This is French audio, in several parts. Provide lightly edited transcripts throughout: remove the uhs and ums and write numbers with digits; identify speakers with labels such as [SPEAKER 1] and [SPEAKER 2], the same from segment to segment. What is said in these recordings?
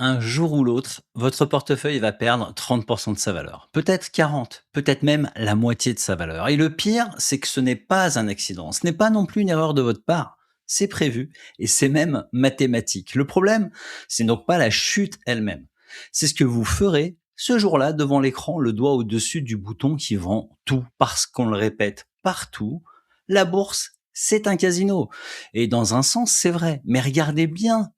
[SPEAKER 1] Un jour ou l'autre, votre portefeuille va perdre 30% de sa valeur. Peut-être 40, peut-être même la moitié de sa valeur. Et le pire, c'est que ce n'est pas un accident. Ce n'est pas non plus une erreur de votre part. C'est prévu et c'est même mathématique. Le problème, c'est donc pas la chute elle-même. C'est ce que vous ferez ce jour-là devant l'écran, le doigt au-dessus du bouton qui vend tout. Parce qu'on le répète partout, la bourse, c'est un casino. Et dans un sens, c'est vrai. Mais regardez bien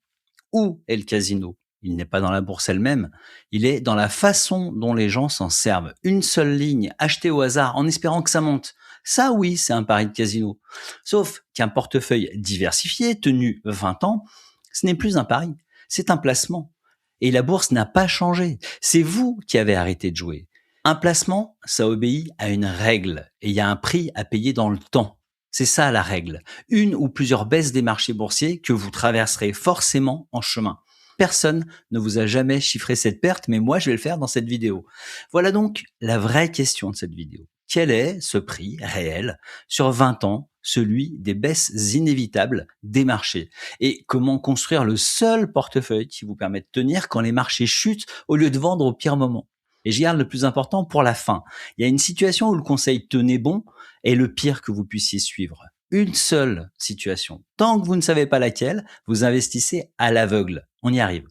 [SPEAKER 1] où est le casino? Il n'est pas dans la bourse elle-même, il est dans la façon dont les gens s'en servent. Une seule ligne, achetée au hasard, en espérant que ça monte. Ça, oui, c'est un pari de casino. Sauf qu'un portefeuille diversifié, tenu 20 ans, ce n'est plus un pari, c'est un placement. Et la bourse n'a pas changé. C'est vous qui avez arrêté de jouer. Un placement, ça obéit à une règle et il y a un prix à payer dans le temps. C'est ça la règle. Une ou plusieurs baisses des marchés boursiers que vous traverserez forcément en chemin. Personne ne vous a jamais chiffré cette perte, mais moi je vais le faire dans cette vidéo. Voilà donc la vraie question de cette vidéo. Quel est ce prix réel sur 20 ans, celui des baisses inévitables des marchés? Et comment construire le seul portefeuille qui vous permet de tenir quand les marchés chutent au lieu de vendre au pire moment? Et je garde le plus important pour la fin. Il y a une situation où le conseil tenez bon est le pire que vous puissiez suivre. Une seule situation. Tant que vous ne savez pas laquelle, vous investissez à l'aveugle. On y arrive.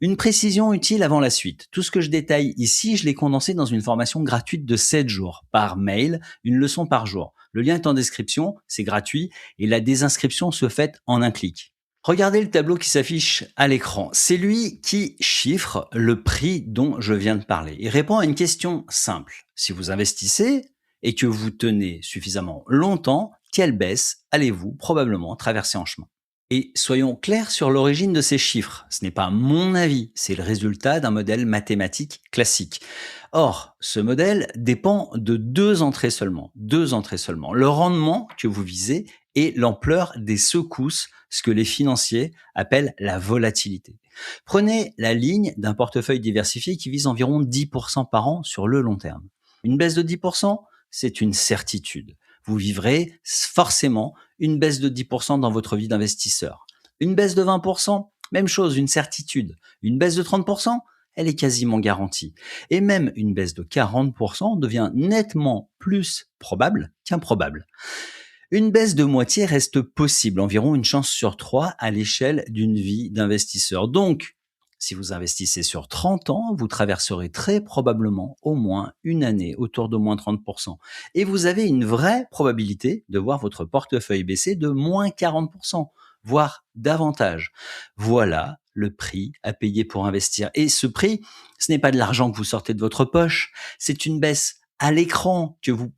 [SPEAKER 1] Une précision utile avant la suite. Tout ce que je détaille ici, je l'ai condensé dans une formation gratuite de 7 jours, par mail, une leçon par jour. Le lien est en description, c'est gratuit, et la désinscription se fait en un clic. Regardez le tableau qui s'affiche à l'écran. C'est lui qui chiffre le prix dont je viens de parler. Il répond à une question simple. Si vous investissez et que vous tenez suffisamment longtemps, quelle baisse allez-vous probablement traverser en chemin? Et soyons clairs sur l'origine de ces chiffres. Ce n'est pas mon avis, c'est le résultat d'un modèle mathématique classique. Or, ce modèle dépend de deux entrées seulement. Deux entrées seulement. Le rendement que vous visez et l'ampleur des secousses, ce que les financiers appellent la volatilité. Prenez la ligne d'un portefeuille diversifié qui vise environ 10% par an sur le long terme. Une baisse de 10%, c'est une certitude. Vous vivrez forcément une baisse de 10% dans votre vie d'investisseur. Une baisse de 20%, même chose, une certitude. Une baisse de 30%, elle est quasiment garantie. Et même une baisse de 40% devient nettement plus probable qu'improbable. Une baisse de moitié reste possible, environ une chance sur 3 à l'échelle d'une vie d'investisseur. Donc, si vous investissez sur 30 ans, vous traverserez très probablement au moins une année autour de moins 30%. Et vous avez une vraie probabilité de voir votre portefeuille baisser de moins 40%, voire davantage. Voilà le prix à payer pour investir. Et ce prix, ce n'est pas de l'argent que vous sortez de votre poche, c'est une baisse à l'écran que vous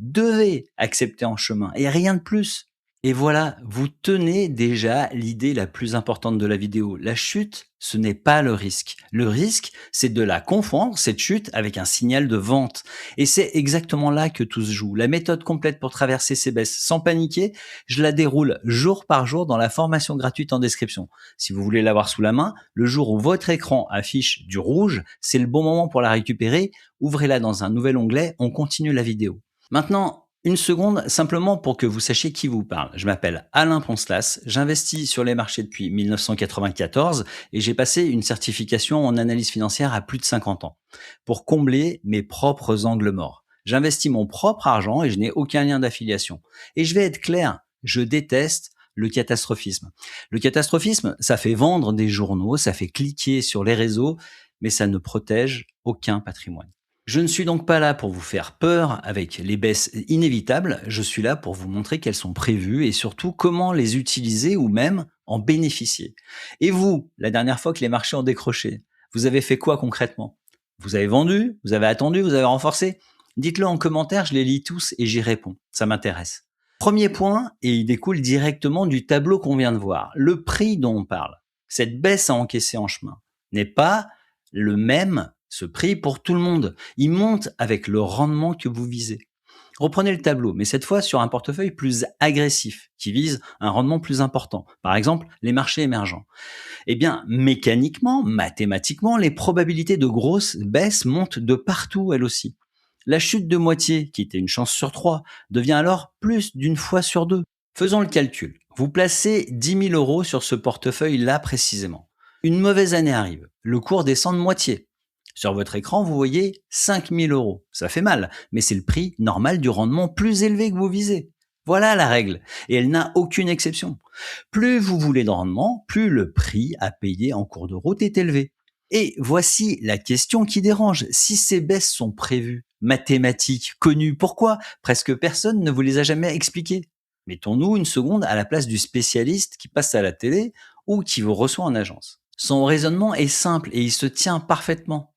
[SPEAKER 1] devez accepter en chemin et rien de plus. Et voilà, vous tenez déjà l'idée la plus importante de la vidéo. La chute, ce n'est pas le risque. Le risque, c'est de la confondre, cette chute, avec un signal de vente. Et c'est exactement là que tout se joue. La méthode complète pour traverser ces baisses sans paniquer, je la déroule jour par jour dans la formation gratuite en description. Si vous voulez l'avoir sous la main, le jour où votre écran affiche du rouge, c'est le bon moment pour la récupérer. Ouvrez-la dans un nouvel onglet, on continue la vidéo. Maintenant, une seconde, simplement pour que vous sachiez qui vous parle. Je m'appelle Alain Poncelas, j'investis sur les marchés depuis 1994 et j'ai passé une certification en analyse financière à plus de 50 ans pour combler mes propres angles morts. J'investis mon propre argent et je n'ai aucun lien d'affiliation. Et je vais être clair, je déteste le catastrophisme. Le catastrophisme, ça fait vendre des journaux, ça fait cliquer sur les réseaux, mais ça ne protège aucun patrimoine. Je ne suis donc pas là pour vous faire peur avec les baisses inévitables, je suis là pour vous montrer qu'elles sont prévues et surtout comment les utiliser ou même en bénéficier. Et vous, la dernière fois que les marchés ont décroché, vous avez fait quoi concrètement? Vous avez vendu? Vous avez attendu? Vous avez renforcé? Dites-le en commentaire, je les lis tous et j'y réponds, ça m'intéresse. Premier point, et il découle directement du tableau qu'on vient de voir, le prix dont on parle. Cette baisse à encaisser en chemin n'est pas le même, ce prix pour tout le monde. Il monte avec le rendement que vous visez. Reprenez le tableau, mais cette fois sur un portefeuille plus agressif, qui vise un rendement plus important. Par exemple, les marchés émergents. Eh bien, mécaniquement, mathématiquement, les probabilités de grosses baisses montent de partout, elles aussi. La chute de moitié, qui était une chance sur 3, devient alors plus d'une fois sur 2. Faisons le calcul. Vous placez 10 000 € sur ce portefeuille-là précisément. Une mauvaise année arrive, le cours descend de moitié. Sur votre écran, vous voyez 5 000 euros. Ça fait mal, mais c'est le prix normal du rendement plus élevé que vous visez. Voilà la règle, et elle n'a aucune exception. Plus vous voulez de rendement, plus le prix à payer en cours de route est élevé. Et voici la question qui dérange. Si ces baisses sont prévues, mathématiques, connues, pourquoi presque personne ne vous les a jamais expliquées? Mettons-nous une seconde à la place du spécialiste qui passe à la télé ou qui vous reçoit en agence. Son raisonnement est simple et il se tient parfaitement.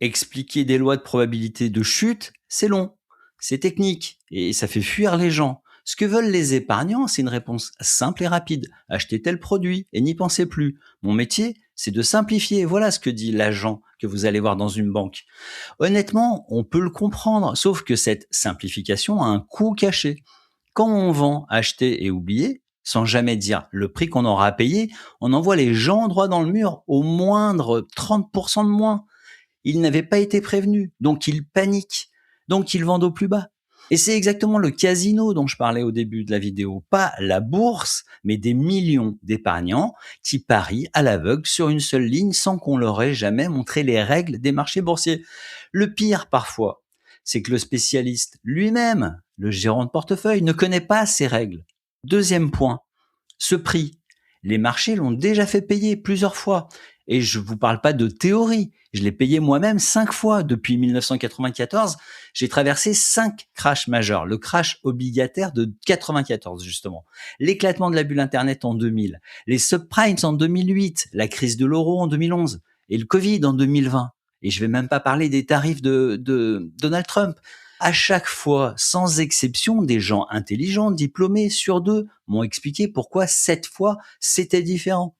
[SPEAKER 1] Expliquer des lois de probabilité de chute, c'est long, c'est technique et ça fait fuir les gens. Ce que veulent les épargnants, c'est une réponse simple et rapide. Achetez tel produit et n'y pensez plus. Mon métier, c'est de simplifier. Voilà ce que dit l'agent que vous allez voir dans une banque. Honnêtement, on peut le comprendre, sauf que cette simplification a un coût caché. Quand on vend, acheter et oublier, sans jamais dire le prix qu'on aura à payer, on envoie les gens droit dans le mur au moindre 30% de moins. Ils n'avaient pas été prévenus, donc ils paniquent, donc ils vendent au plus bas. Et c'est exactement le casino dont je parlais au début de la vidéo, pas la bourse, mais des millions d'épargnants qui parient à l'aveugle sur une seule ligne sans qu'on leur ait jamais montré les règles des marchés boursiers. Le pire parfois, c'est que le spécialiste lui-même, le gérant de portefeuille, ne connaît pas ces règles. Deuxième point, ce prix. Les marchés l'ont déjà fait payer plusieurs fois. Et je vous parle pas de théorie. Je l'ai payé moi-même 5 fois depuis 1994. J'ai traversé 5 crashs majeurs. Le crash obligataire de 94, justement. L'éclatement de la bulle Internet en 2000. Les subprimes en 2008. La crise de l'euro en 2011. Et le Covid en 2020. Et je vais même pas parler des tarifs de Donald Trump. À chaque fois, sans exception, des gens intelligents, diplômés sur deux m'ont expliqué pourquoi cette fois c'était différent.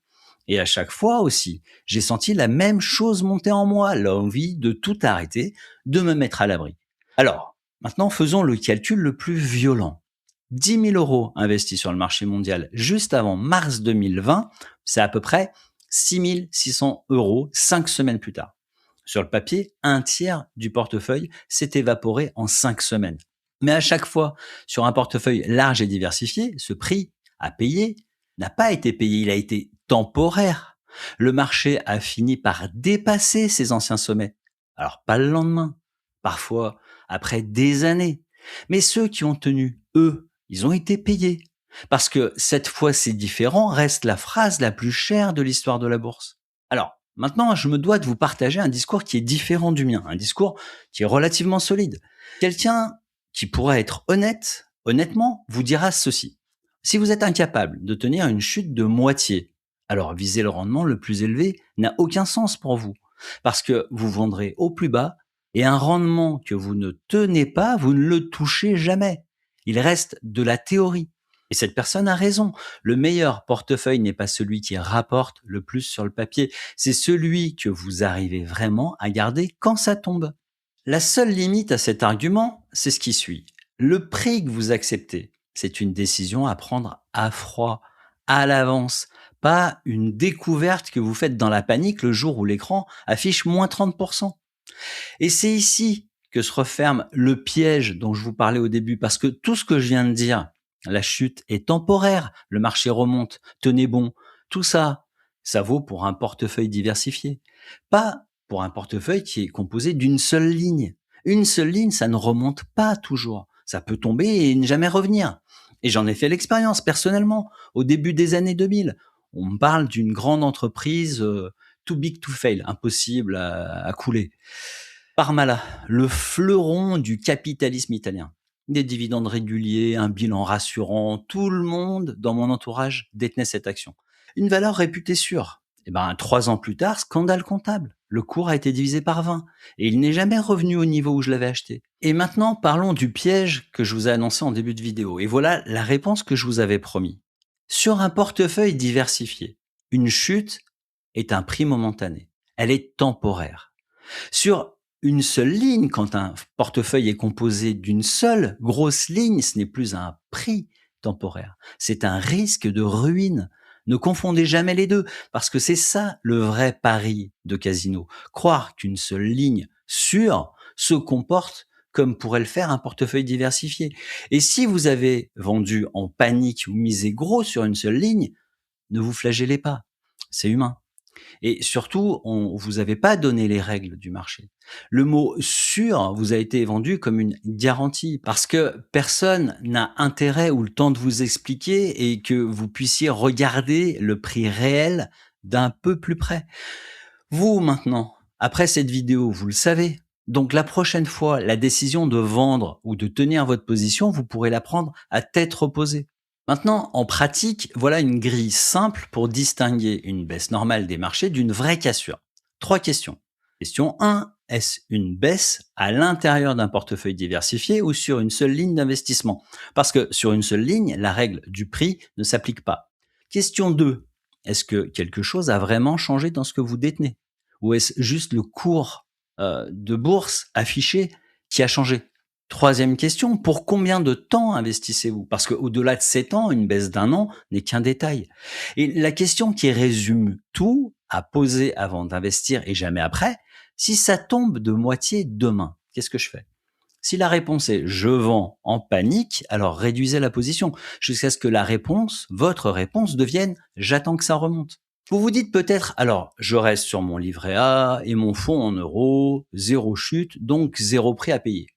[SPEAKER 1] Et à chaque fois aussi, j'ai senti la même chose monter en moi, l'envie de tout arrêter, de me mettre à l'abri. Alors, maintenant faisons le calcul le plus violent. 10 000 euros investis sur le marché mondial juste avant mars 2020, c'est à peu près 6 600 euros 5 semaines plus tard. Sur le papier, un tiers du portefeuille s'est évaporé en 5 semaines. Mais à chaque fois, sur un portefeuille large et diversifié, ce prix à payer n'a pas été payé, il a été temporaire. Le marché a fini par dépasser ses anciens sommets. Alors pas le lendemain, parfois après des années. Mais ceux qui ont tenu, eux, ils ont été payés. Parce que cette fois c'est différent reste la phrase la plus chère de l'histoire de la bourse. Alors, maintenant, je me dois de vous partager un discours qui est différent du mien, un discours qui est relativement solide. Quelqu'un qui pourra être honnête, honnêtement, vous dira ceci. Si vous êtes incapable de tenir une chute de moitié, alors viser le rendement le plus élevé n'a aucun sens pour vous. Parce que vous vendrez au plus bas et un rendement que vous ne tenez pas, vous ne le touchez jamais. Il reste de la théorie. Et cette personne a raison. Le meilleur portefeuille n'est pas celui qui rapporte le plus sur le papier, c'est celui que vous arrivez vraiment à garder quand ça tombe. La seule limite à cet argument, c'est ce qui suit. Le prix que vous acceptez, c'est une décision à prendre à froid, à l'avance, pas une découverte que vous faites dans la panique le jour où l'écran affiche moins 30%. Et c'est ici que se referme le piège dont je vous parlais au début, parce que tout ce que je viens de dire, la chute est temporaire, le marché remonte, tenez bon, tout ça, ça vaut pour un portefeuille diversifié, pas pour un portefeuille qui est composé d'une seule ligne. Une seule ligne, ça ne remonte pas toujours. Ça peut tomber et ne jamais revenir. Et j'en ai fait l'expérience personnellement au début des années 2000. On me parle d'une grande entreprise too big to fail, impossible à couler. Parmalat, le fleuron du capitalisme italien. Des dividendes réguliers, un bilan rassurant, tout le monde dans mon entourage détenait cette action. Une valeur réputée sûre. Et ben, 3 ans plus tard, scandale comptable. Le cours a été divisé par 20 et il n'est jamais revenu au niveau où je l'avais acheté. Et maintenant, parlons du piège que je vous ai annoncé en début de vidéo. Et voilà la réponse que je vous avais promis. Sur un portefeuille diversifié, une chute est un prix momentané. Elle est temporaire. Sur une seule ligne, quand un portefeuille est composé d'une seule grosse ligne, ce n'est plus un prix temporaire, c'est un risque de ruine. Ne confondez jamais les deux, parce que c'est ça le vrai pari de casino. Croire qu'une seule ligne sûre se comporte comme pourrait le faire un portefeuille diversifié. Et si vous avez vendu en panique ou misé gros sur une seule ligne, ne vous flagellez pas. C'est humain. Et surtout, on vous avait pas donné les règles du marché. Le mot «sûr» vous a été vendu comme une garantie parce que personne n'a intérêt ou le temps de vous expliquer et que vous puissiez regarder le prix réel d'un peu plus près. Vous, maintenant, après cette vidéo, vous le savez. Donc la prochaine fois, la décision de vendre ou de tenir votre position, vous pourrez la prendre à tête reposée. Maintenant, en pratique, voilà une grille simple pour distinguer une baisse normale des marchés d'une vraie cassure. Trois questions. Question 1. Est-ce une baisse à l'intérieur d'un portefeuille diversifié ou sur une seule ligne d'investissement? Parce que sur une seule ligne, la règle du prix ne s'applique pas. Question 2. Est-ce que quelque chose a vraiment changé dans ce que vous détenez? Ou est-ce juste le cours de bourse affiché qui a changé? Troisième question, pour combien de temps investissez-vous? Parce qu'au-delà de 7 ans, une baisse d'un an n'est qu'un détail. Et la question qui résume tout à poser avant d'investir et jamais après, si ça tombe de moitié demain, qu'est-ce que je fais? Si la réponse est je vends en panique, alors réduisez la position jusqu'à ce que la réponse, votre réponse, devienne j'attends que ça remonte. Vous vous dites peut-être alors je reste sur mon livret A et mon fonds en euros, zéro chute, donc zéro prix à payer.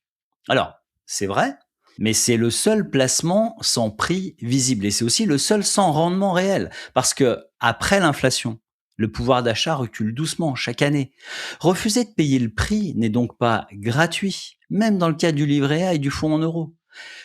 [SPEAKER 1] Alors, c'est vrai, mais c'est le seul placement sans prix visible et c'est aussi le seul sans rendement réel parce que après l'inflation, le pouvoir d'achat recule doucement chaque année. Refuser de payer le prix n'est donc pas gratuit, même dans le cas du livret A et du fonds en euros.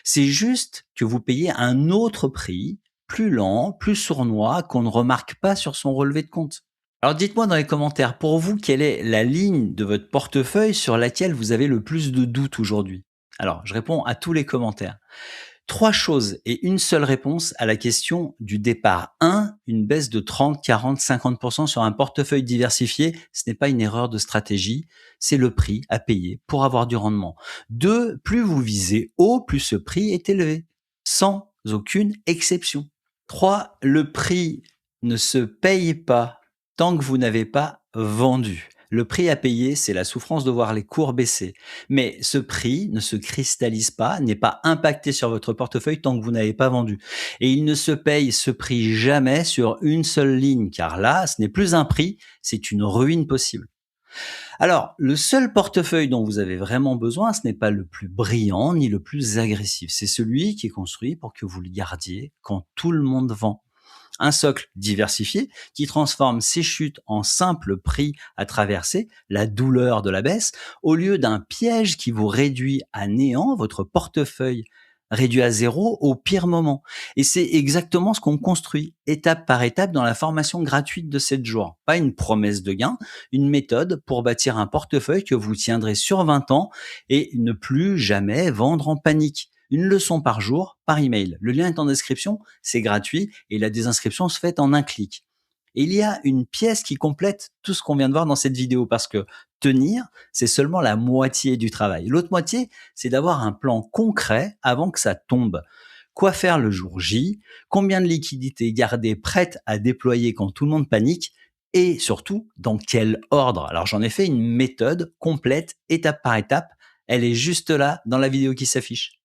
[SPEAKER 1] C'est juste que vous payez un autre prix, plus lent, plus sournois, qu'on ne remarque pas sur son relevé de compte. Alors dites-moi dans les commentaires, pour vous, quelle est la ligne de votre portefeuille sur laquelle vous avez le plus de doutes aujourd'hui? Alors, je réponds à tous les commentaires. Trois choses et une seule réponse à la question du départ. Un, une baisse de 30, 40, 50% sur un portefeuille diversifié, ce n'est pas une erreur de stratégie, c'est le prix à payer pour avoir du rendement. Deux, plus vous visez haut, plus ce prix est élevé, sans aucune exception. Trois, le prix ne se paye pas tant que vous n'avez pas vendu. Le prix à payer, c'est la souffrance de voir les cours baisser. Mais ce prix ne se cristallise pas, n'est pas impacté sur votre portefeuille tant que vous n'avez pas vendu. Et il ne se paye ce prix jamais sur une seule ligne, car là, ce n'est plus un prix, c'est une ruine possible. Alors, le seul portefeuille dont vous avez vraiment besoin, ce n'est pas le plus brillant ni le plus agressif. C'est celui qui est construit pour que vous le gardiez quand tout le monde vend. Un socle diversifié qui transforme ces chutes en simple prix à traverser, la douleur de la baisse, au lieu d'un piège qui vous réduit à néant votre portefeuille réduit à zéro au pire moment. Et c'est exactement ce qu'on construit étape par étape dans la formation gratuite de 7 jours. Pas une promesse de gain, une méthode pour bâtir un portefeuille que vous tiendrez sur 20 ans et ne plus jamais vendre en panique. Une leçon par jour, par email. Le lien est en description, c'est gratuit et la désinscription se fait en un clic. Et il y a une pièce qui complète tout ce qu'on vient de voir dans cette vidéo parce que tenir, c'est seulement la moitié du travail. L'autre moitié, c'est d'avoir un plan concret avant que ça tombe. Quoi faire le jour J? Combien de liquidités garder prêtes à déployer quand tout le monde panique? Et surtout, dans quel ordre? Alors j'en ai fait une méthode complète, étape par étape. Elle est juste là dans la vidéo qui s'affiche.